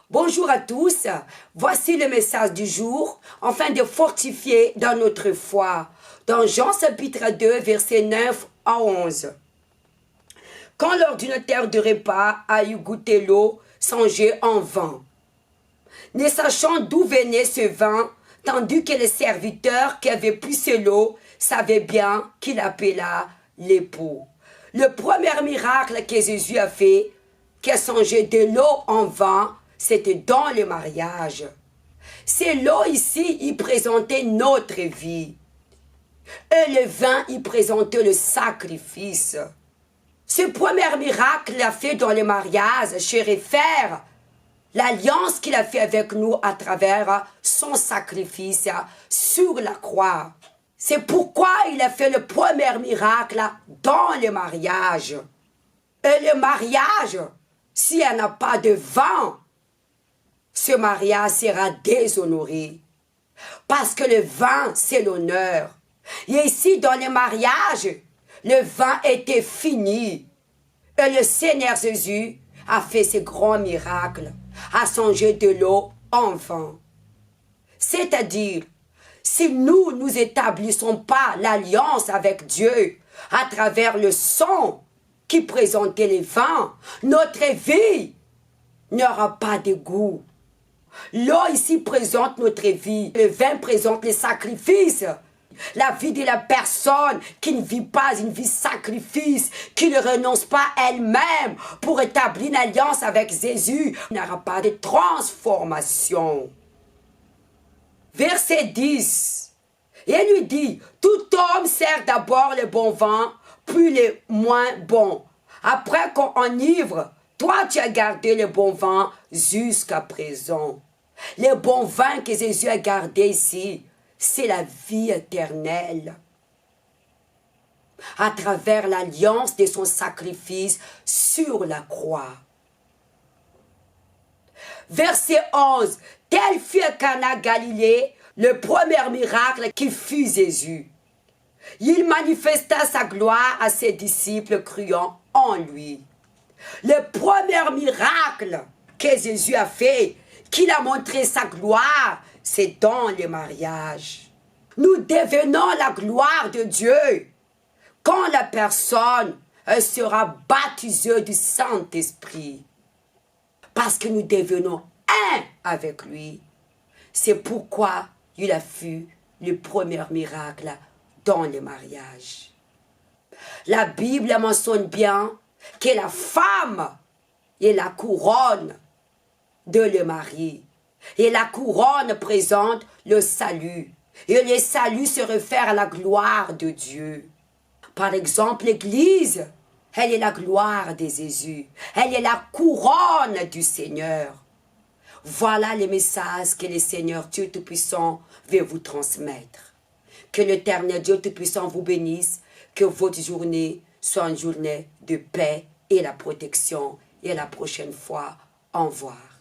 Bonjour à tous, voici le message du jour, afin de fortifier dans notre foi, dans Jean chapitre 2, versets 9 à 11. Quand l'ordinateur de repas a eu goûté l'eau, songé en vain, ne sachant d'où venait ce vin, tandis que le serviteur qui avait poussé l'eau savait bien qu'il appela l'époux. Le premier miracle que Jésus a fait, qui a changé de l'eau en vin, c'était dans le mariage. C'est l'eau ici, il présentait notre vie. Et le vin, il présentait le sacrifice. Ce premier miracle qu'il a fait dans le mariage, je réfère l'alliance qu'il a fait avec nous à travers son sacrifice sur la croix. C'est pourquoi il a fait le premier miracle dans le mariage. Et le mariage, s'il n'y en a pas de vin, ce mariage sera déshonoré. Parce que le vin, c'est l'honneur. Et ici, dans le mariage, le vin était fini. Et le Seigneur Jésus a fait ce grand miracle, a changé de l'eau en vin. C'est-à-dire, si nous n'établissons pas l'alliance avec Dieu à travers le sang qui présentait les vins, notre vie n'aura pas de goût. L'eau ici présente notre vie. Le vin présente les sacrifices. La vie de la personne qui ne vit pas une vie sacrifice, qui ne renonce pas à elle-même pour établir une alliance avec Jésus, n'aura pas de transformation. Verset 10. Et il lui dit, tout homme sert d'abord le bon vin, puis le moins bon. Après qu'on enivre, toi tu as gardé le bon vin jusqu'à présent. Le bon vin que Jésus a gardé ici, c'est la vie éternelle. À travers l'alliance de son sacrifice sur la croix. Verset 11. Tel fut à Cana Galilée le premier miracle qui fut Jésus. Il manifesta sa gloire à ses disciples croyant en lui. Le premier miracle que Jésus a fait, qu'il a montré sa gloire, c'est dans le mariage. Nous devenons la gloire de Dieu quand la personne sera baptisée du Saint-Esprit. Parce que nous devenons un avec lui. C'est pourquoi il a fait le premier miracle dans le mariage. La Bible mentionne bien que la femme est la couronne de le mari. Et la couronne présente le salut. Et le salut se réfère à la gloire de Dieu. Par exemple, l'Église, elle est la gloire de Jésus. Elle est la couronne du Seigneur. Voilà le message que le Seigneur Dieu Tout-Puissant veut vous transmettre. Que l'Éternel Dieu Tout-Puissant vous bénisse. Que votre journée soit une journée de paix et la protection. Et la prochaine fois, au revoir.